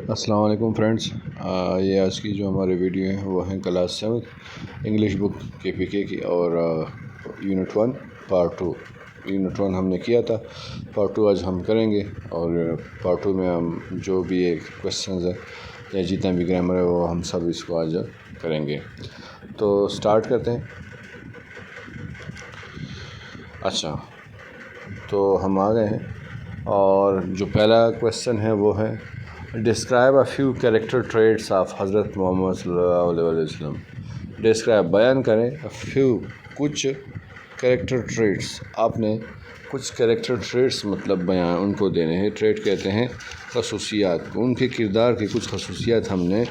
السلام علیکم فرینڈس، یہ آج کی جو ہماری ویڈیو ہیں وہ ہیں کلاس 7 انگلش بک کے پی کے کی، اور یونٹ 1 پارٹ 2۔ یونٹ 1 ہم نے کیا تھا، پارٹ 2 آج ہم کریں گے، اور پارٹ 2 میں ہم جو بھی ایک کویسچنز ہے یا جتنا بھی گرامر ہے وہ ہم سب اس کو آج کریں گے۔ تو سٹارٹ کرتے ہیں۔ اچھا، تو ہم آ گئے ہیں، اور جو پہلا کویسچن ہے وہ ہے describe a few character traits of حضرت محمد صلی اللہ علیہ وسلم۔ ڈسکرائب بیان کریں، فیو کچھ کریکٹر ٹریٹس، آپ نے کچھ کریکٹر ٹریٹس مطلب بیان ان کو دینے ہیں۔ ٹریٹ کہتے ہیں خصوصیات، ان کے کردار کی کچھ خصوصیات ہم نے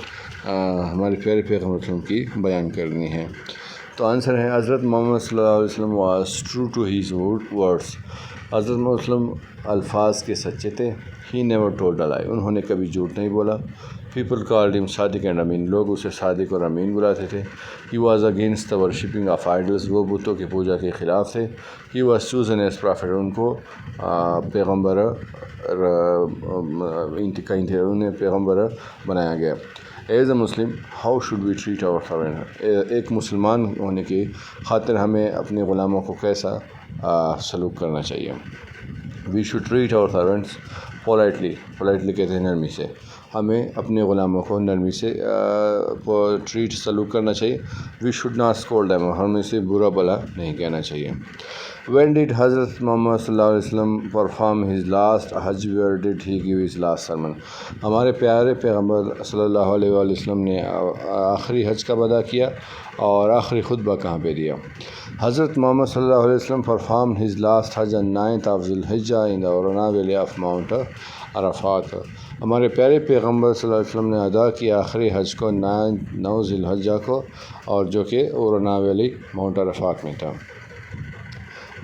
ہمارے پیارے پیغمبر صلی اللہ علیہ وسلم کی بیان کرنی ہے۔ تو آنسر ہے حضرت محمد صلی اللہ علیہ وسلم was true to his words. حضرت محمد صلی اللہ علیہ وسلم الفاظ کے سچے تھے۔ ہی نیور ٹولڈ اے لائی، انہوں نے کبھی جھوٹ نہیں بولا۔ پیپل کالڈ ہم صادق اینڈ امین، لوگ اسے صادق اور امین بلاتے تھے۔ He was against the worshipping of idols, وہ بتوں کی پوجا کے خلاف تھے۔ He was chosen as prophet, ان کو پیغمبر انہیں پیغمبر بنایا گیا۔ As a Muslim how should we treat our servant, ایک مسلمان ہونے کی خاطر ہمیں اپنے غلاموں کو کیسا سلوک کرنا چاہیے۔ We should treat our servants politely کہتے ہیں نرمی سے، ہمیں اپنے غلاموں کو نرمی سے سلوک کرنا چاہیے۔ We should not scold them, ہمیں اسے برا بھلا نہیں کہنا چاہیے۔ وین ڈیڈ حضرت محمد صلی اللہ علیہ وسلم perform his last Hajj, where did he give his last sermon, ہمارے پیارے پیغمبر صلی اللہ علیہ وسلم نے آخری حج کب ادا کیا اور آخری خطبہ کہاں پہ دیا؟ حضرت محمد صلی اللہ علیہ وسلم performed his last Hajj on 9th of Dhul-Hijjah in the Urana Valley of Mount Arafat، ہمارے پیارے پیغمبر صلی اللہ علیہ وسلم نے ادا کیا آخری حج کو 9 ذی الحجہ کو، اور جو کہ اورانا ویلی ماؤنٹ عرفات میں تھا۔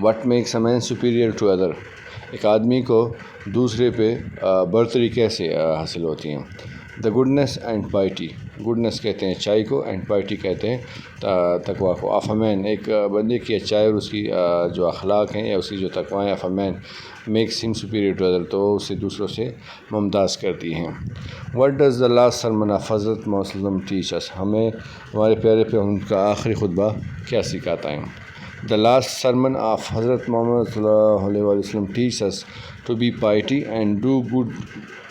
What makes a man superior to other، ایک آدمی کو دوسرے پہ برتری کیسے حاصل ہوتی ہیں؟ دا گڈنس اینڈ پائٹی، گڈنس کہتے ہیں اچائی کو، اینڈ پائٹی کہتے ہیں تقویٰ کو۔ آف اے مین، ایک بندے کی اچائی اور اس کی جو اخلاق ہیں یا اس کی جو تقویٰ ہیں، of a main makes him superior to other, تو اسے دوسروں سے ممتاز کرتی ہیں۔ What does the last sermon of حضرت محمد صلی اللہ علیہ وسلم ٹیچ اس، ہمیں ہمارے پیارے پیغمبر کا آخری خطبہ کیا سکھاتا ہے؟ دا لاسٹ سرمن آف حضرت محمد صلی اللہ علیہ وسلم teach us to be piety and do good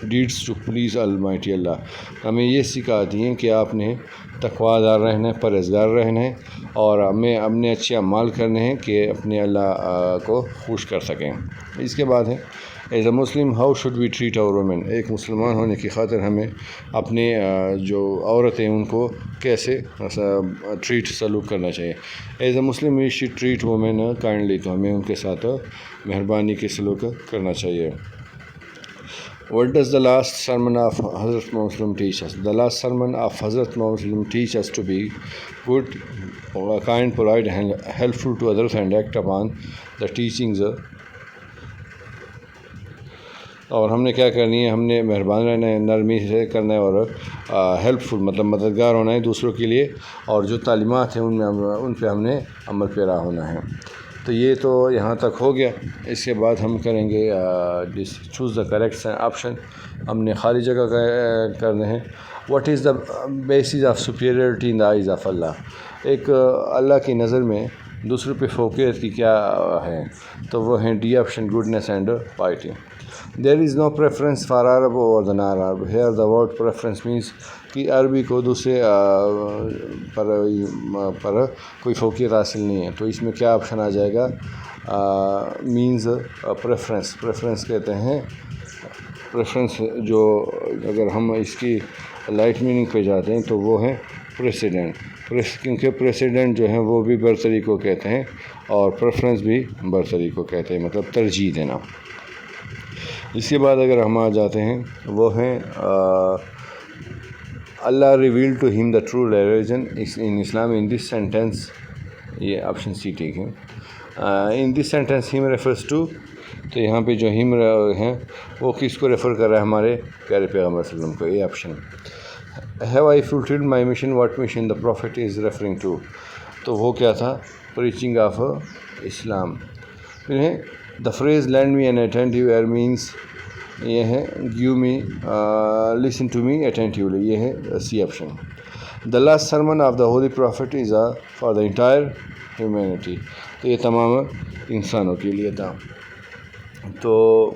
deeds to please almighty Allah, ہمیں یہ سکھاتی ہیں کہ آپ نے تقویٰ دار رہنا ہے، پرہیزگار رہنا ہے، اور ہمیں اپنے اچھے اعمال کرنے ہیں کہ اپنے اللہ کو خوش کر سکیں۔ اس کے بعد ہے as a Muslim how should we treat our women, ایک مسلمان ہونے کی خاطر ہمیں اپنے جو عورتیں ان کو کیسے سلوک کرنا چاہیے۔ As a Muslim we should treat women kindly, تو ہمیں ان کے ساتھ مہربانی کے سلوک کرنا چاہیے۔ What does the last sermon of Hazrat Muhammad Sallam teach us? The last sermon of Hazrat Muhammad Sallam teach us to be good, kind, polite, and helpful to others, and act upon the teachings۔ اور ہم نے کیا کرنی ہے؟ ہم نے مہربان رہنا ہے، نرمی سے کرنا ہے، اور ہیلپفل مطلب مددگار ہونا ہے دوسروں کے لیے، اور جو تعلیمات ہیں ان پہ ہم نے عمل پیرا ہونا ہے۔ تو یہ تو یہاں تک ہو گیا۔ اس کے بعد ہم کریں گے چوز دا کریکٹ آپشن، ہم نے خالی جگہ کرنے ہیں۔ What is the basis of superiority in the eyes of Allah, ایک اللہ کی نظر میں دوسروں پہ فوقیت کی کیا ہے؟ تو وہ ہیں the option, goodness and piety. There is no preference for Arab over the non Arab, here the word preference means کہ عربی کو دوسرے پر کوئی فوقیت حاصل نہیں ہے، تو اس میں کیا آپشن آ جائے گا؟ مینز پریفرنس کہتے ہیں پریفرنس، جو اگر ہم اس کی لائٹ میننگ پہ جاتے ہیں تو وہ ہے پریسیڈنٹ، کیونکہ پریسیڈنٹ جو ہیں وہ بھی برتری کو کہتے ہیں، اور پریفرنس بھی برتری کو کہتے ہیں، مطلب ترجیح دینا۔ اس کے بعد اگر ہم آ جاتے ہیں وہ ہیں اللہ reveal to him the true religion in Islam in this sentence, یہ آپشن سی ٹھیک ہے۔ ان دس سینٹینس ہم ریفرس ٹو، تو یہاں پہ جو ہم ہیں وہ کس کو ریفر کر رہا ہے؟ ہمارے پیارے پیغمبر صلی اللہ علیہ وسلم کو، یہ option. Have I fulfilled my mission, what mission the prophet is referring to, تو وہ کیا تھا؟ Preaching of Islam. The phrase lend me an attentive ear means یہ ہے give me listen to me attentively, یہ ہے C option. The last sermon of the holy prophet is for the entire humanity, تو یہ تمام انسانوں کے لیے تھا. تو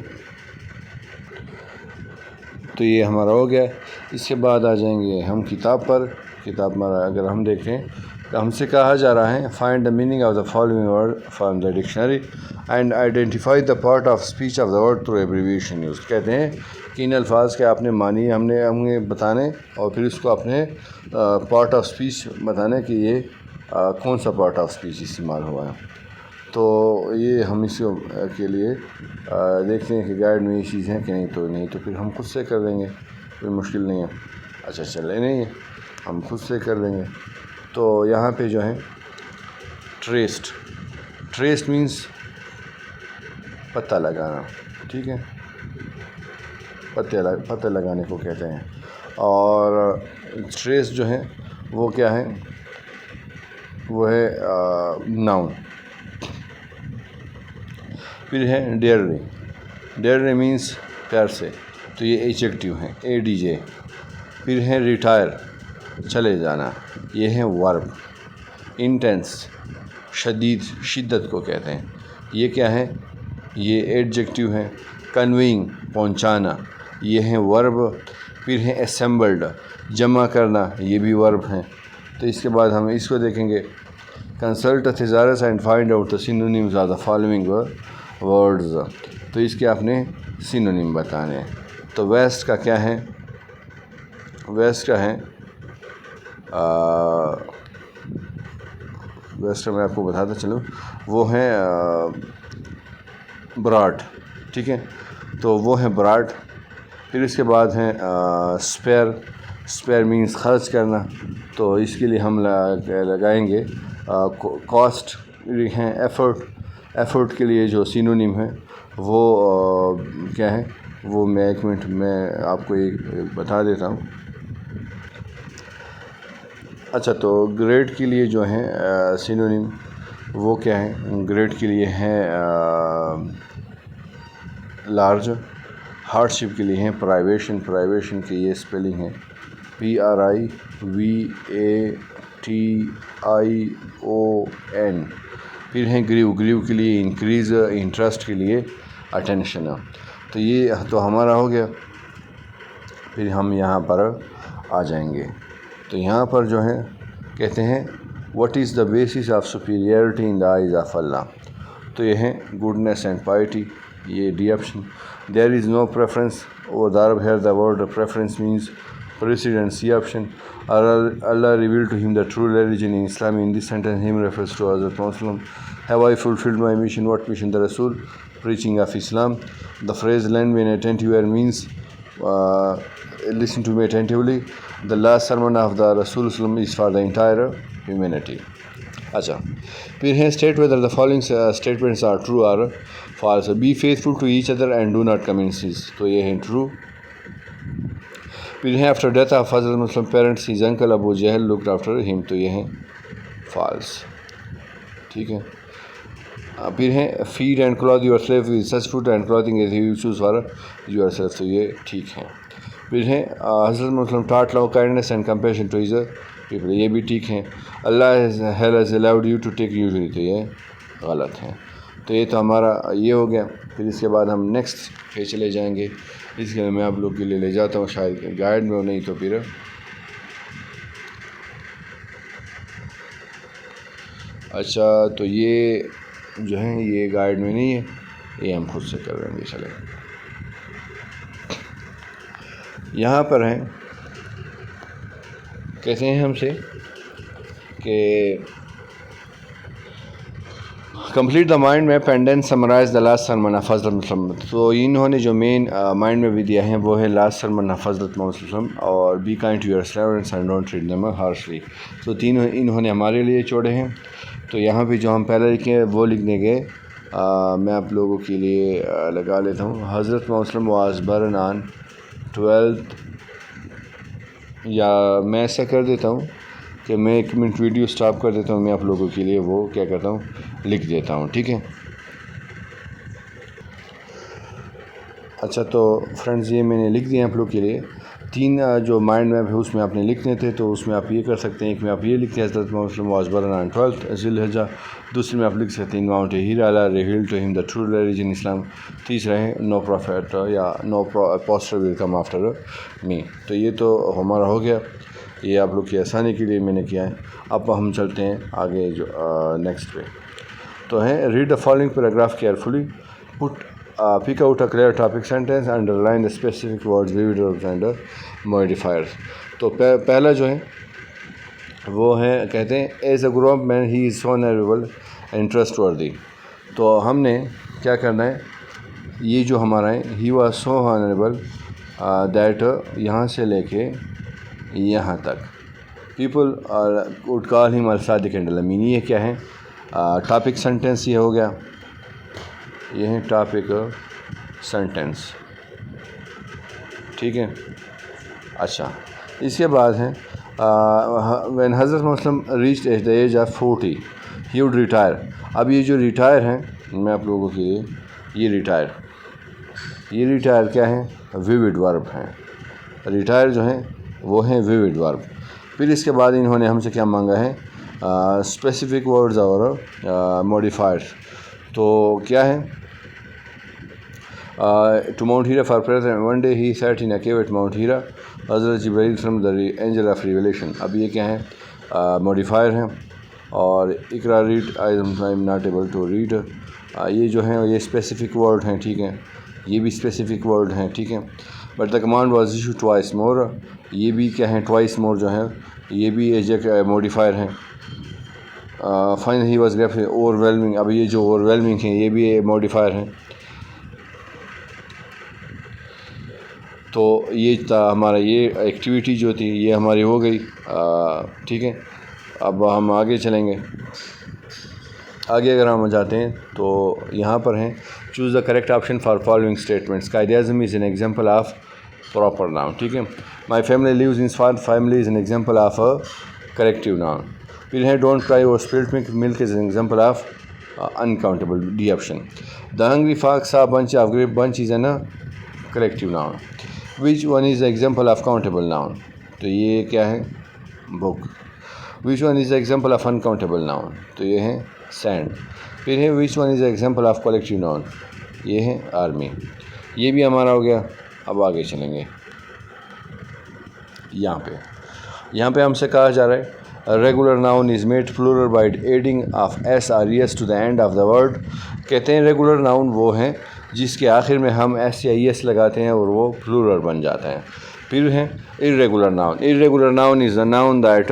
یہ ہمارا ہو گیا. اس کے بعد آ جائیں گے ہم کتاب پر. کتاب میں اگر ہم دیکھیں تو ہم سے کہا جا رہا ہے find the meaning of the following word from the dictionary and identify the part of speech of the word through abbreviation use. کہتے ہیں کہ ان الفاظ کے آپ نے معنی ہمیں بتانے اور پھر اس کو اپنے پارٹ آف اسپیچ بتانے کہ یہ کون سا پارٹ آف اسپیچ استعمال ہوا ہے. تو یہ ہم اس کے لیے دیکھتے ہیں کہ گائیڈ میں یہ چیز ہے کہ نہیں تو پھر ہم خود سے کر لیں گے، کوئی مشکل نہیں ہے. اچھا چلے نہیں ہے، ہم خود سے کر لیں گے. تو یہاں پہ جو ہے ٹریسڈ مینس پتہ لگانا، ٹھیک ہے، پتہ لگانے کو کہتے ہیں. اور ٹریس جو ہے وہ کیا ہے، وہ ہے ناؤن. پھر ہے ڈیئرلی مینس پیار سے، تو یہ ایڈجیکٹیو ہے ADJ. پھر ہے ریٹائر چلے جانا، یہ ہے ورب. انٹینس شدت کو کہتے ہیں، یہ کیا ہے، یہ ایڈجیکٹیو ہے. کنوینگ پہنچانا، یہ ہے ورب. پھر ہے اسمبلڈ جمع کرنا، یہ بھی ورب ہیں. تو اس کے بعد ہم اس کو دیکھیں گے consult thesaurus and find out the synonyms of the following words. تو اس کے آپ نے سینونیم بتانے ہیں. تو ویسٹ کا کیا ہے، ویسٹ کا ہے ویسٹ میں آپ کو بتاتا چلوں، وہ ہے براڈ، ٹھیک ہے، تو وہ ہے براڈ. پھر اس کے بعد ہے اسپیئر مینس خرچ کرنا. تو اس کے لیے ہم لگائیں گے کاسٹ ہیں. ایفرٹ کے لیے جو سینونیم ہے وہ کیا ہے، وہ میں ایک منٹ میں آپ کو ایک بتا دیتا ہوں. اچھا، تو گریٹ کے لیے جو ہے سینونیم وہ کیا ہے، گریٹ کے لیے ہے لارج. ہارڈشپ کے لیے ہیں پرائیویشن کی یہ اسپیلنگ ہے PRIVATION. پھر ہیں گریو کے لیے انکریز. انٹرسٹ کے لیے اٹینشن. تو یہ تو ہمارا ہو گیا. پھر ہم یہاں پر آ جائیں گے. تو یہاں پر جو ہے کہتے ہیں what is the basis of superiority in the eyes of Allah. تو یہ ہے گڈنیس اینڈ پائٹی، یہ D option. There is no preference اور دارب here the word preference means precedent, C option. Allah reveal to him the true religion in Islam. In this sentence him refers to Hazrat Muhammad. Have I fulfilled my mission, what mission the رسول، preaching of Islam. The phrase lend me an attentive ear means listen to me attentively. The last sermon of the Rasul is for the entire humanity. اچھا، پھر ہیں state whether the following statements are true or false. Be faithful to each other and do not commit sins. تو یہ ہے true. پھر ہیں after death of Hazrat Muslim parents his uncle Abu Jahl looked after him. تو یہ ہے false. ٹھیک ہے. پھر ہیں feed and clothe your slave with such food and clothing as you choose for yourself. تو یہ ٹھیک ہے. پھر ہیں حضرت مسلم taught love, kindness and compassion to his people. یہ بھی ٹھیک ہیں. اللہ has allowed you to take usury. تو یہ غلط ہیں. تو یہ تو ہمارا یہ ہو گیا. پھر اس کے بعد ہم نیکسٹ پہ چلے جائیں گے. اس کے لیے میں آپ لوگ کے لیے لے جاتا ہوں، شاید گائیڈ میں ہو، نہیں تو پھر اچھا. تو یہ جو ہے یہ گائیڈ میں نہیں ہے، یہ ہم خود سے کر رہیں گے. چلے یہاں پر ہیں، کہتے ہیں ہم سے کہ complete the mind map and then summarize the last sermon of حضرت محمد. تو انہوں نے جو مین مائنڈ میں بھی دیا ہے وہ ہے لاسٹ سرمن آف حضرت محمد اور be kind to your servants and don't treat them harshly. تو تینوں انہوں نے ہمارے لیے چھوڑے ہیں. تو یہاں پہ جو ہم پہلے لکھیں وہ لکھنے کے میں آپ لوگوں کے لیے لگا لیتا ہوں. حضرت محمد واز برن آن 12th، یا میں ایسا کر دیتا ہوں کہ میں 1 منٹ ویڈیو سٹاپ کر دیتا ہوں، میں آپ لوگوں کے لیے وہ کیا کرتا ہوں، لکھ دیتا ہوں. ٹھیک ہے. اچھا تو فرینڈز یہ میں نے لکھ دیا آپ لوگ کے لیے 3 جو مائنڈ میپ ہے اس میں آپ نے لکھنے تھے، تو اس میں آپ یہ کر سکتے ہیں. ایک میں آپ یہ لکھتے ہیں حضرت محمد واز born on 12th ذی الحجہ. دوسرے میں آپ لکھ سکتے ہیں ماؤنٹ ہیرا revealed to him the true religion اسلام. تیسرا ہے نو پروفیٹ یا نو پوسٹر ول کم آفٹر می. تو یہ تو ہمارا ہو گیا، یہ آپ لوگ کی آسانی کے لیے میں نے کیا ہے. اب ہم چلتے ہیں آگے جو نیکسٹ پہ تو ہیں. Read the following paragraph carefully. Put pick out a clear topic sentence, underline the specific words, vivid verbs and modifiers. تو پہلا جو ہے وہ ہے کہتے ہیں as a grown man he is so honorable and trustworthy. تو ہم نے کیا کرنا ہے، یہ جو ہمارا ہے he was so honorable that یہاں سے لے کے یہاں تک people would call him al-Sadiq and al-Amin. یہ کیا ہے ٹاپک سینٹینس، یہ ہو گیا، یہ ہے ٹاپک سینٹینس، ٹھیک ہے. اچھا اس کے بعد ہے when حضرت مسلم reached at the age of 40 he would retire. اب یہ جو ریٹائر ہیں میں آپ لوگوں کے لیے یہ ریٹائر کیا ہے، ویوڈ ورب ہیں. ریٹائر جو ہیں وہ ہیں ویوڈ ورب. پھر اس کے بعد انہوں نے ہم سے کیا مانگا ہے، اسپیسیفک ورڈز اور موڈیفائڈ. تو کیا ہے to Mount Hira for prayer. One day he sat in a cave at Mount Hira. حضرت جبرائیل from the angel of revelation. اب یہ کیا ہے موڈیفائر ہیں. اور اقرا red I am not able to read. یہ جو ہیں یہ اسپیسیفک ورڈ ہیں، ٹھیک ہے، یہ بھی اسپیسیفک ورڈ ہیں، ٹھیک ہے. But the command was issued twice more. یہ بھی کیا ہیں twice more جو ہیں یہ بھی ایجیکٹ موڈیفائر ہیں. Final he was grief over whelming. اب یہ جو اوور ویلمنگ ہیں یہ بھی موڈیفائر ہیں. تو یہ تھا ہمارا یہ ایکٹیویٹی جو تھی یہ ہماری ہو گئی، ٹھیک ہے. اب ہم آگے چلیں گے. آگے اگر ہم جاتے ہیں تو یہاں پر ہیں choose the correct option for following statements. Quaid Azam is an example of proper noun, ٹھیک ہے. My family lives in family is an example of collective noun. پھر ہے don't cry over spilt milk is an example of uncountable, D option. The hungry fox saw bunch of grape bunch is an collective noun. Which one is the example of countable noun. تو یہ کیا ہے بک. Which one is the example of uncountable noun. تو یہ ہے sand. پھر ہے which one is the example of collective noun. یہ ہے آرمی. یہ بھی ہمارا ہو گیا. اب آگے چلیں گے. یہاں پہ ہم سے کہا جا رہا ہے regular noun is made plural by adding of S or S to the end of the word. کہتے ہیں ریگولر ناؤن وہ ہیں جس کے آخر میں ہم ایس یا ای ایس لگاتے ہیں اور وہ پلورل بن جاتا ہے. پھر ہے irregular noun. irregular noun is a noun that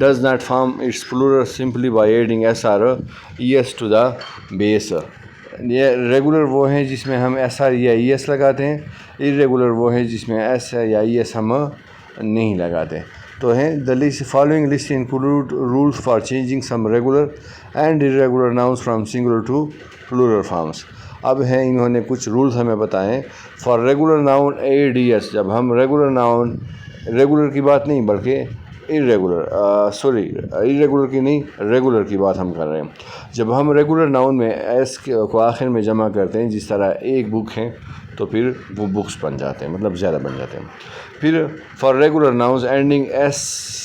does not form its plural simply by adding s or es to the base. یہ ریگولر وہ ہیں جس میں ہم ایس آر یا ای ایس لگاتے ہیں. irregular وہ ہیں جس میں ایس یا ای ایس ہم نہیں لگاتے. تو ہیں the list following list include rules for changing some regular and irregular nouns from singular to plural forms. اب ہیں انہوں نے کچھ رولز ہمیں بتائیں for regular noun A D S. جب ہم ریگولر ناؤن ریگولر کی بات نہیں بلکہ irregular کی نہیں ریگولر کی بات ہم کر رہے ہیں. جب ہم ریگولر ناؤن میں ایس کو آخر میں جمع کرتے ہیں جس طرح ایک بک ہے تو پھر وہ بکس بن جاتے ہیں، مطلب زیادہ بن جاتے ہیں. پھر for regular nouns ending S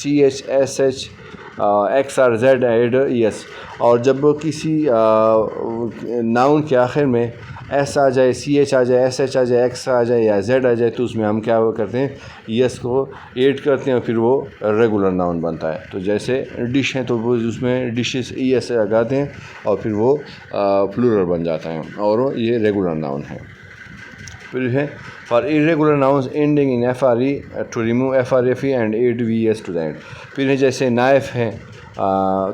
C H S H X or Z add E S. اور جب کسی ناؤن کے آخر میں ایس آ جائے، سی ایچ آ جائے، ایس ایچ آ جائے، ایکس آ جائے یا زیڈ آ جائے تو اس میں ہم کیا کرتے ہیں ای ایس کو ایڈ کرتے ہیں اور پھر وہ ریگولر ناؤن بنتا ہے. تو جیسے ڈش ہیں تو وہ اس میں ڈشز ای ایس لگاتے ہیں اور پھر وہ پلورل بن جاتا ہے اور یہ ریگولر ناؤن ہے. پھر ہے for irregular nouns ending in FRE to remove FRFE and add VES to the end. پھر ہے جیسے نائف ہے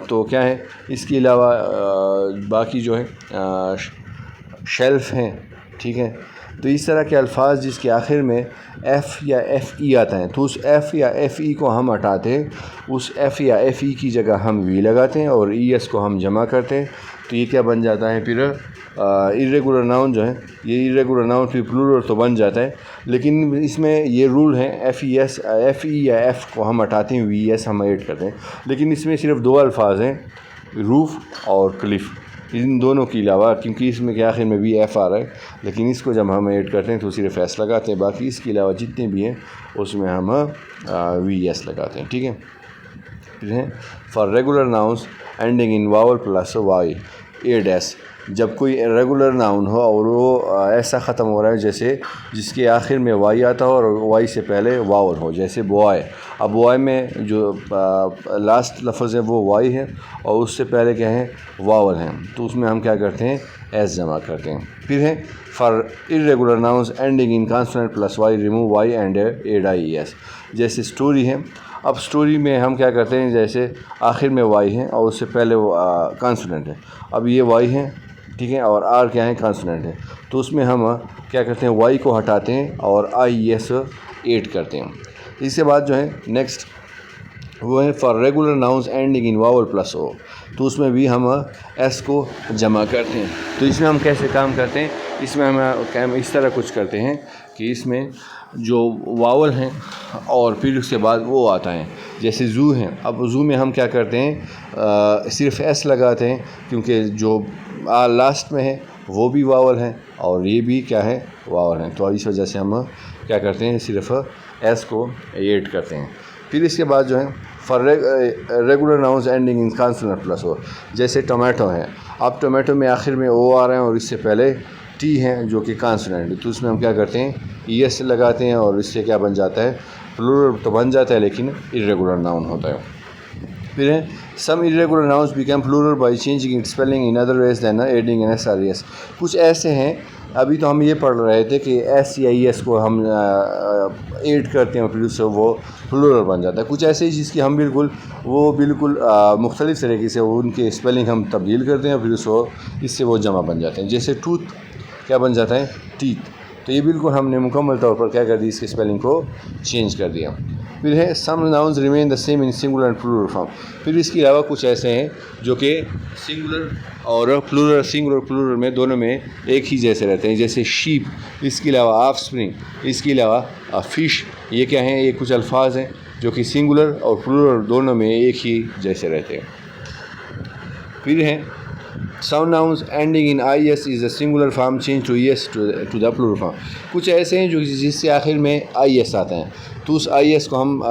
تو کیا ہے اس کے علاوہ باقی جو ہے شیلف ہیں، ٹھیک ہے. تو اس طرح کے الفاظ جس کے آخر میں ایف یا ایف ای آتا ہے تو اس ایف یا ایف ای کو ہم ہٹاتے ہیں، اس ایف یا ایف ای کی جگہ ہم وی لگاتے ہیں اور ای ایس کو ہم جمع کرتے ہیں. تو یہ کیا بن جاتا ہے پھر irregular ناؤن جو ہے یہ irregular ناؤن پھر پلورل تو بن جاتا ہے. لیکن اس میں یہ رول ہیں F E S F E یا ایف کو ہم ہٹاتے ہیں، وی ایس ہم ایڈ کرتے ہیں. لیکن اس میں صرف دو الفاظ ہیں، روف اور کلف. ان دونوں کے علاوہ، کیونکہ اس میں کے آخر میں بھی ایف آ رہا ہے، لیکن اس کو جب ہم ایڈ کرتے ہیں تو صرف ایس لگاتے ہیں، باقی اس کے علاوہ جتنے بھی ہیں اس میں ہم وی ایس لگاتے ہیں، ٹھیک ہے. پھر ہیں for regular nouns ending in vowel plus Y add S. جب کوئی ریگولر ناؤن ہو اور وہ ایسا ختم ہو رہا ہے جیسے جس کے آخر میں وائی آتا ہو اور وائی سے پہلے واول ہو، جیسے بوائے. اب بوائے میں جو لاسٹ لفظ ہے وہ وائی ہے اور اس سے پہلے کیا ہے واول ہیں، تو اس میں ہم کیا کرتے ہیں ایس جمع کرتے ہیں. پھر ہے for irregular nouns ending in consonant plus y remove y and add ies. جیسے اسٹوری ہے. اب اسٹوری میں ہم کیا کرتے ہیں جیسے آخر میں وائی ہے اور اس سے پہلے کانسوننٹ ہے. اب یہ وائی ہے ٹھیک ہے اور آر کیا ہے کانسوننٹ ہے، تو اس میں ہم کیا کرتے ہیں وائی کو ہٹاتے ہیں اور آئی ایس ایڈ کرتے ہیں. اس کے بعد جو ہے نیکسٹ وہ ہے for regular nouns ending in vowel plus O. تو اس میں بھی ہم ایس کو جمع کرتے ہیں. تو اس میں ہم کیسے کام کرتے ہیں، اس میں ہم اس طرح کچھ کرتے ہیں کہ اس میں جو واول ہیں اور پھر اس کے بعد وہ آتا ہے جیسے زو ہیں. اب زو میں ہم کیا کرتے ہیں صرف ایس لگاتے ہیں کیونکہ جو لاسٹ میں ہے وہ بھی واول ہیں اور یہ بھی کیا ہے واول ہیں، تو اس وجہ سے ہم کیا کرتے ہیں صرف ایس کو ایڈ کرتے ہیں. پھر اس کے بعد جو ہے for regular nouns ending in consonant plus O. جیسے ٹومیٹو ہے. اب ٹومیٹو میں آخر میں او آ رہے ہیں اور اس سے پہلے ٹی ہیں جو کہ کانسوننٹ ہے، تو اس میں ہم کیا کرتے ہیں ای ایس لگاتے ہیں اور اس سے کیا بن جاتا ہے پلورل تو بن جاتا ہے لیکن irregular ناؤن ہوتا ہے. پھر ہے سم irregular nouns become plural by changing its spelling in other ways than adding an s or es. کچھ ایسے ہیں ابھی تو ہم یہ پڑھ رہے تھے کہ ایس یا ای ایس کو ہم ایڈ کرتے ہیں اور پھر اس سے وہ پلورل بن جاتا ہے. کچھ ایسے ہی جس کی ہم بالکل مختلف طریقے سے ان کے اسپیلنگ ہم تبدیل کرتے ہیں اور پھر اس سے وہ جمع بن جاتے ہیں. جیسے ٹوتھ کیا بن جاتا ہے ٹیتھ، تو یہ بالکل ہم نے مکمل طور پر کیا کر دی اس کے اسپیلنگ کو چینج کر دیا. پھر ہے some nouns remain the same in singular and plural form. پھر اس کے علاوہ کچھ ایسے ہیں جو کہ سنگولر اور پلورل، سنگولر پلورل میں دونوں میں ایک ہی جیسے رہتے ہیں. جیسے شیپ، اس کے علاوہ آف اسپرنگ، اس کے علاوہ فش. یہ کیا ہیں، یہ کچھ الفاظ ہیں جو کہ سنگولر اور پلورل دونوں میں ایک ہی جیسے رہتے ہیں. پھر ہیں some nouns ending in I S is a singular form change to E S to the plural form. کچھ ایسے ہیں جو جس سے آخر میں آئی ایس آتے ہیں، تو اس آئی ایس کو ہم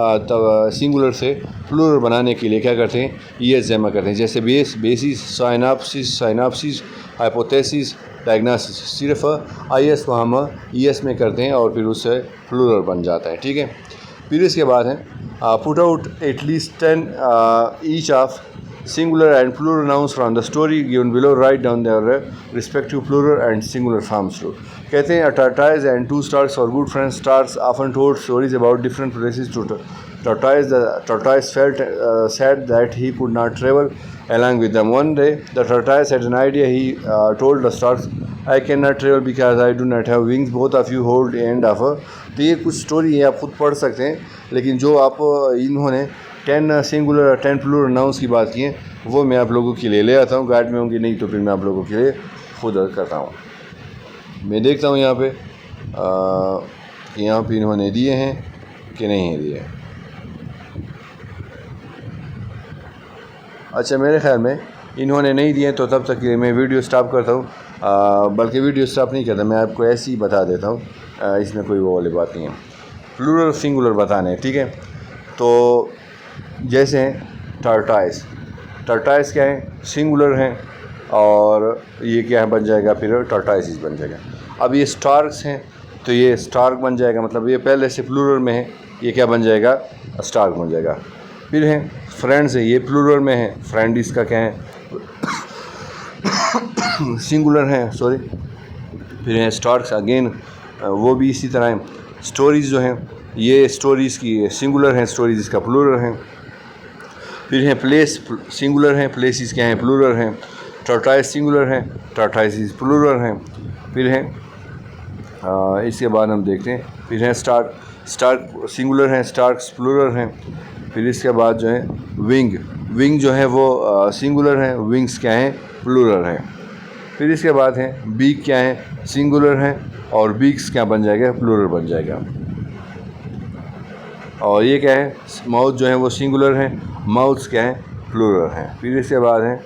سنگولر سے پلورل بنانے کے لیے کیا کرتے ہیں ای ایس جمع کرتے ہیں. جیسے بیسس، سائناپسس، ہائپوتھیسس، ڈائگنوسس. صرف آئی ایس کو ہم ای ایس میں کرتے ہیں اور پھر اس سے پلورل بن جاتا ہے، ٹھیک ہے. پھر اس کے بعد ہے put out at least 10 each of singular and plural nouns from the story given below. Write down their respective plural and singular forms. کہتے ہیں a tortoise and two storks were good friends. Storks often told stories about different places to tortoise. The tortoise felt sad that he could not travel along with them. One day the tortoise had an idea. He told the storks, I cannot travel because I do not have wings. Both of you hold the end of a. تو یہ کچھ story ہے، آپ خود پڑھ سکتے ہیں، لیکن جو آپ انہوں نے 10 سنگولر 10 پلورل ناؤنس کی بات کی ہیں وہ میں آپ لوگوں کے لیے لے آتا ہوں. گائیڈ میں ہوں گی نہیں تو پھر میں آپ لوگوں کے لیے خود کرتا ہوں. میں دیکھتا ہوں یہاں پہ یہاں پہ انہوں نے دیے ہیں کہ نہیں دیے. اچھا، میرے خیال میں انہوں نے نہیں دیے تو تب تک میں ویڈیو سٹاپ کرتا ہوں. بلکہ ویڈیو سٹاپ نہیں کرتا، میں آپ کو ایسے ہی بتا دیتا ہوں، اس میں کوئی وہ والی بات نہیں ہے. پلورل سنگولر بتانے، ٹھیک ہے. تو جیسے ہیں ٹرٹائز کیا ہے سنگولر ہیں اور یہ کیا ہے بن جائے گا پھر ٹرٹائزز بن جائے گا. اب یہ سٹارکس ہیں تو یہ سٹارک بن جائے گا، مطلب یہ پہلے سے پلورل میں ہے، یہ کیا بن جائے گا سٹارک بن جائے گا. پھر ہیں فرینڈز ہے، یہ پلورل میں ہے، فرینڈ اس کا کیا ہے سنگولر ہیں سوری. پھر ہیں سٹارکس اگین وہ بھی اسی طرح ہیں. سٹوریز جو ہیں یہ سٹوریز کی سنگولر ہیں، سٹوریز اس کا پلورل ہیں. پھر ہیں پلیس سنگولر ہیں، پلیسز کیا ہیں پلورل ہیں. ٹرٹائز سنگولر ہیں، ٹرٹائزز پلورل ہیں. پھر ہیں اس کے بعد ہم دیکھتے ہیں پھر ہیں اسٹارک سنگولر ہیں، اسٹارکس پلورل ہیں. پھر اس کے بعد جو ہے ونگ جو ہے وہ سنگولر ہیں، ونگس کیا ہیں پلورل ہیں. پھر اس کے بعد ہیں بیک کیا ہیں سنگولر ہیں اور بیکس کیا بن جائے گا پلورل بن جائے گا. اور یہ کیا ہے ماؤتھ جو ہیں وہ سنگولر ہیں، ماؤتھس کیا ہیں پلورل ہیں. پھر اس کے بعد ہیں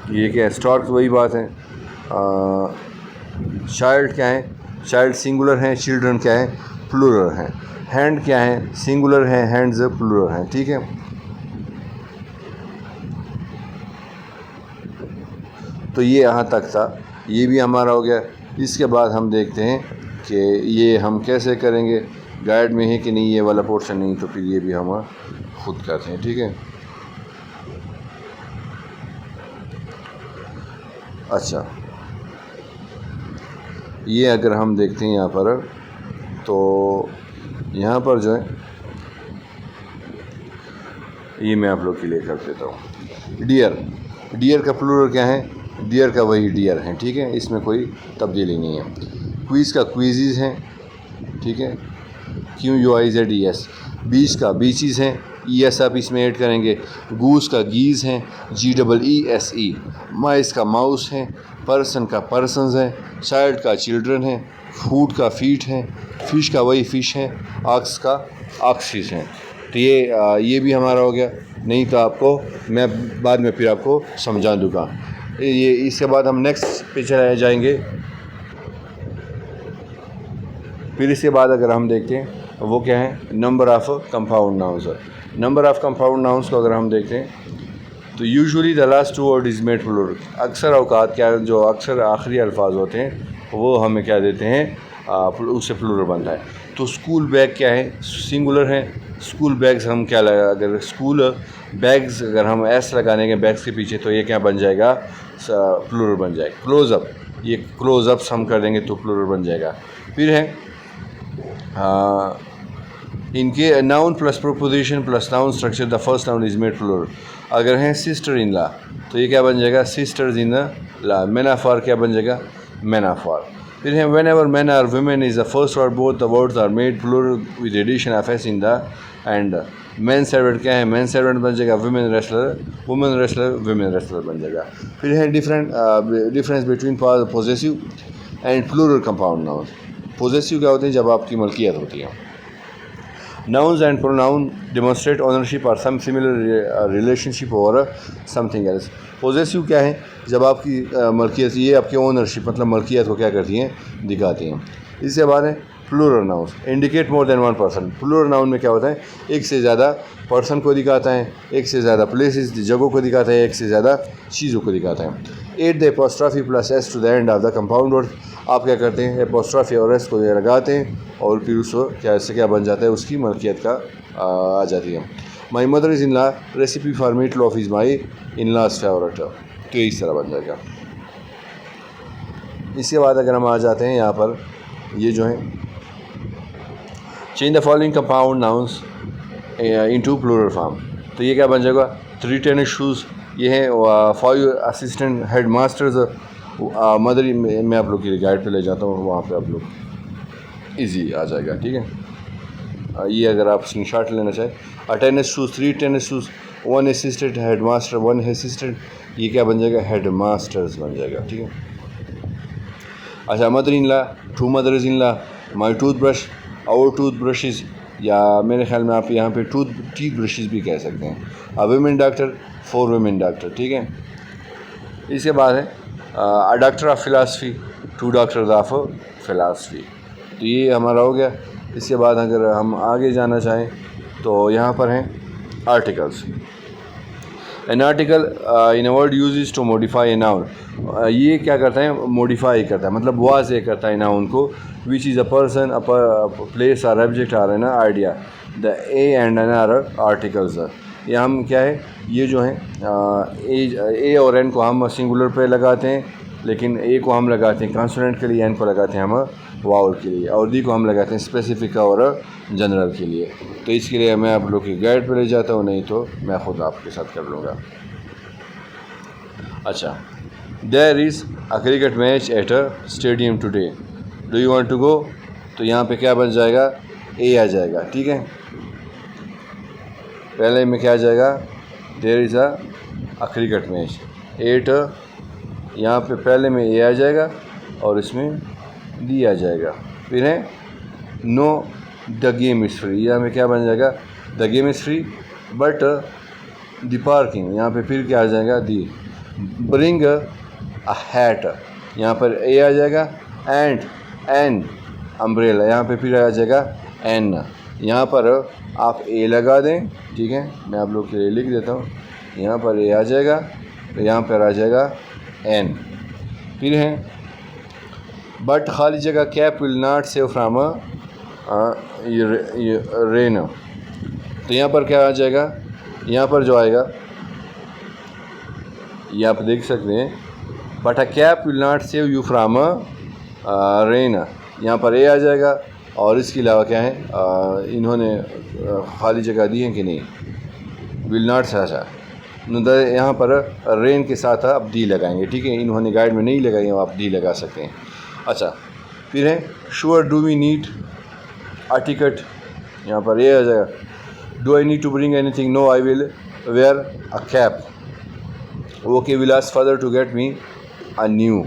یہ کیا ہے اسٹارک وہی بات ہے. چائلڈ کیا ہے چائلڈ سنگولر ہیں, چلڈرن کیا ہے پلورل ہیں. ہینڈ کیا ہے سنگولر ہیں, ہینڈز پلورل ہیں. ٹھیک ہے, تو یہ یہاں تک تھا, یہ بھی ہمارا ہو گیا. اس کے بعد ہم دیکھتے ہیں کہ یہ ہم کیسے کریں گے, گائیڈ میں ہے کہ نہیں یہ والا پورشن نہیں, تو پھر یہ بھی ہم خود کرتے ہیں. ٹھیک ہے, اچھا یہ اگر ہم دیکھتے ہیں یہاں پر, تو یہاں پر جو ہے یہ میں آپ لوگ کے لیے کر دیتا ہوں. ڈیئر کا پلورل کیا ہے, ڈیئر کا وہی ڈیئر ہیں. ٹھیک ہے, اس میں کوئی تبدیلی نہیں ہے. کوئز کا کوئزیز ہیں. ٹھیک ہے, QUIZES. بیچ کا بیچیز ہیں, ES آپ اس میں ایڈ کریں گے. گوس کا گیز ہیں, GEESE. مائس کا ماؤس ہیں. پرسن کا پرسنز ہیں. چائلڈ کا چلڈرن ہیں. فوڈ کا فیٹ ہیں. فش کا وہی فش ہیں. آکس کا آکسیز ہیں. تو یہ بھی ہمارا ہو گیا. نہیں تو آپ کو میں بعد میں پھر آپ کو سمجھا دوں گا. یہ اس کے بعد ہم نیکسٹ پہ چلے جائیں گے. پھر اس کے بعد اگر ہم دیکھتے ہیں وہ کیا ہے, number of compound nouns. Number of compound nouns کو اگر ہم دیکھتے ہیں تو usually the last two word is made plural. اکثر اوقات کیا جو اکثر آخری الفاظ ہوتے ہیں وہ ہمیں کیا دیتے ہیں, اس سے پلورل بنتا ہے. تو اسکول بیگ کیا ہے سنگولر ہے. اسکول بیگز ہم کیا لگا, اگر اسکول بیگز اگر ہم ایس لگانے کے بیگز کے پیچھے, تو یہ کیا بن جائے گا پلورل بن جائے گا. کلوز اپ, یہ کلوز اپس ہم کر دیں گے تو پلورل بن جائے گا. پھر ہے ان کے noun plus proposition plus noun structure, the first noun is made plural. اگر ہیں سسٹر ان لا تو یہ کیا بن جائے گا sisters in law. Man of war کیا بن جائے گا مین آف آر. پھر ہیں whenever man or women is the first word, both the words are made plural with addition of S in the end. Man servant کیا ہے man servant بن جائے گا women wrestler, woman wrestler women wrestler بن جائے گا. پھر ہے difference between possessive and plural compound noun. Possessive کیا ہوتے ہیں جب آپ کی ملکیت ہوتی ہے. Nouns and pronoun demonstrate ownership or some similar relationship over something else. Possessive کیا ہے جب آپ کی ملکیت, یہ آپ کی اونرشپ مطلب ملکیت کو کیا کرتی ہیں دکھاتی ہیں. اس کے بعد ہے plural nouns indicate more than one person. plural noun میں کیا ہوتا ہے ایک سے زیادہ پرسن کو دکھاتا ہے, ایک سے زیادہ پلیسز جگہوں کو دکھاتا ہے, ایک سے زیادہ چیزوں کو دکھاتا ہے. At the apostrophe plus s to the end of the compound word. آپ کیا کرتے ہیں apostrophe اور s کو یہ لگاتے ہیں اور پھر اس کو کیا اس سے کیا بن جاتا ہے اس کی ملکیت کا آ جاتی ہے. My mother is in law recipe for meatloaf is my in laws favorite. تو اس طرح بن جائے گا. اس کے بعد اگر ہم آ جاتے ہیں یہاں پر یہ جو ہے change the following compound nouns into plural form. تو یہ کیا بن جائے گا 3 tennis shoes, یہ ہیں 5 assistant head masters. مدر میں آپ لوگ کی گائیڈ پہ لے جاتا ہوں, وہاں پہ آپ لوگ ایزی آ جائے گا. ٹھیک ہے, یہ اگر آپ اسکرین شاٹ لینا چاہیں. Tennis shoes 3 tennis shoes, 1 assistant head master 1 assistant, یہ کیا بن جائے گا ہیڈ ماسٹرز بن جائے گا. ٹھیک ہے, اچھا مدر ان لا 2 مدرز ان لا, مائی ٹوتھ برش اور ٹوتھ برشز, یا میرے خیال میں آپ یہاں پہ ٹیتھ برشز بھی کہہ سکتے ہیں. Women doctor 4 women doctor. ٹھیک ہے, اس کے بعد ہے doctor of philosophy 2 doctors of philosophy. تو یہ ہمارا ہو گیا. اس کے بعد اگر ہم آگے جانا چاہیں تو یہاں پر ہیں articles. An article in a word uses to modify a noun. یہ کیا کرتا ہے موڈیفائی کرتا ہے مطلب واضح کرتا ہے ناؤن کو. Which is a person place or object or an idea. The a and an are articles. یہ ہم کیا ہے یہ جو ہیں اے اور این کو ہم سنگولر پہ لگاتے ہیں, لیکن اے کو ہم لگاتے ہیں کانسوننٹ کے لیے, این کو لگاتے ہیں ہم واؤل کے لیے, اور دی کو ہم لگاتے ہیں اسپیسیفک اور جنرل کے لیے. تو اس کے لیے میں آپ لوگ کی گائیڈ پہ لے جاتا ہوں, نہیں تو میں خود آپ کے ساتھ کر لوں گا. اچھا, there is a cricket match at a stadium today, do you want to go. تو یہاں پہ کیا بن جائے گا اے آ جائے گا. ٹھیک ہے, پہلے میں کیا آ جائے گا دیر is a cricket match at, یہاں پہ پہلے میں اے آ جائے گا اور اس میں دی آ جائے گا. پھر ہے نو دا گیم از فری, یہاں پہ کیا بن جائے گا the game is free but the parking, یہاں پہ پھر کیا آ جائے گا دی. برنگ اے ہیٹ، یہاں پر اے آ جائے گا، اینڈ این امبریلا، یہاں پہ پھر آ جائے گا این، یہاں پر آپ اے لگا دیں، ٹھیک ہے، میں آپ لوگ کے لیے لکھ دیتا ہوں، یہاں پر اے آ جائے گا، یہاں پر آ جائے گا این، پھر ہے بٹ خالی جگہ cap will not save from rain, تو یہاں پر کیا آ جائے گا، یہاں پر جو آئے گا یہ آپ دیکھ سکتے ہیں، but a cap will not save you from rain, یہاں پر اے آ جائے گا، اور اس کے علاوہ کیا ہے انہوں نے خالی جگہ دی ہے کہ نہیں، ول ناٹ سا یہاں پر رین کے ساتھ آپ ڈی لگائیں گے، ٹھیک ہے، انہوں نے گائیڈ میں نہیں لگائی ہیں، آپ ڈی لگا سکتے ہیں۔ اچھا پھر ہے sure do we need a ticket, یہاں پر یہ آ جائے گا، do I need to bring anything, no I will wear a cap, okay will ask father to get me a new,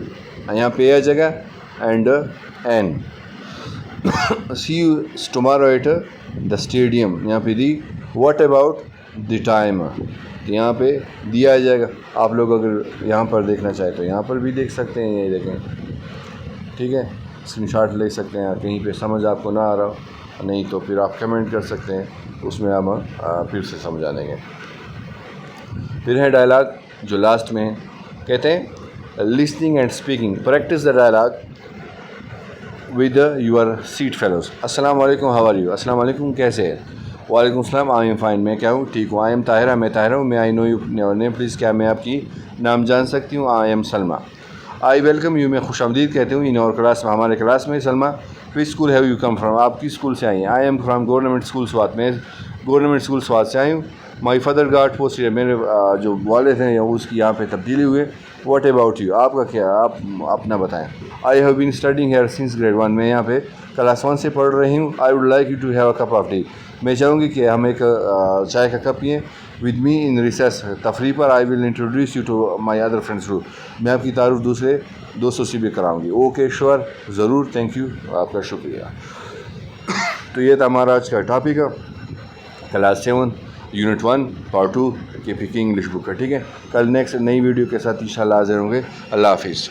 یہاں پہ آ جائے گا، and an, see you tomorrow at the stadium, یہاں پہ دی، واٹ اباؤٹ دی ٹائم، یہاں پہ دیا آ جائے گا، آپ لوگ اگر یہاں پر دیکھنا چاہیں تو یہاں پر بھی دیکھ سکتے ہیں، یہ دیکھیں، ٹھیک ہے، اسکرین شاٹ لے سکتے ہیں، کہیں پہ سمجھ آپ کو نہ آ رہا ہو نہیں تو پھر آپ کمنٹ کر سکتے ہیں، اس میں ہم پھر سے سمجھا دیں گے۔ پھر ہے ڈائلاگ جو لاسٹ میں کہتے ہیں listening and speaking, practice the dialogue with your seat fellows, السلام علیکم، ہاؤ آر یو، السلام علیکم، کیسے ہے، وعلیکم السلام، آئی ایم فائن، میں کیا ہوں، ٹھیک ہوں، آئی ایم طاہرہ، میں طاہرہ ہوں، میں آئی نو یو نیم پلیز، کیا میں آپ کی نام جان سکتی ہوں، I am Salma, I welcome you, میں خوش آمدید کہتے ہوں، ان اور کلاس میں، ہمارے کلاس میں، Salma which school have you come from, آپ کس اسکول سے آئی ہیں، I am from government school Swat, میں گورنمنٹ اسکول سوات سے آئی ہوں، مائی فادر گاٹ پوسٹ، میرے جو والد ہیں یا اس کی یہاں پہ تبدیلی ہوئے، واٹ اباؤٹ یو، آپ کا کیا، آپ اپنا بتائیں، I have been studying here since grade 1، میں یہاں پہ کلاس 1 سے پڑھ رہی ہوں، I would like you to have a cup of tea, میں چاہوں گی کہ ہم ایک چائے کا کپ پئیں، ود می ان ریسیس، تفریح پر، I will introduce you to my other friends group, میں آپ کی تعارف دوسرے دوستوں سے بھی کراؤں گی، اوکے شور، ضرور، تھینک یو، آپ کا شکریہ۔ تو یہ تھا ہمارا آج کا ٹاپک، کلاس 7 یونٹ 1 پارٹ 2 کے پی کی انگلش بک کا، ٹھیک ہے، کل نیکسٹ نئی ویڈیو کے ساتھ انشاءاللہ حاضر ہوں گے، اللہ حافظ۔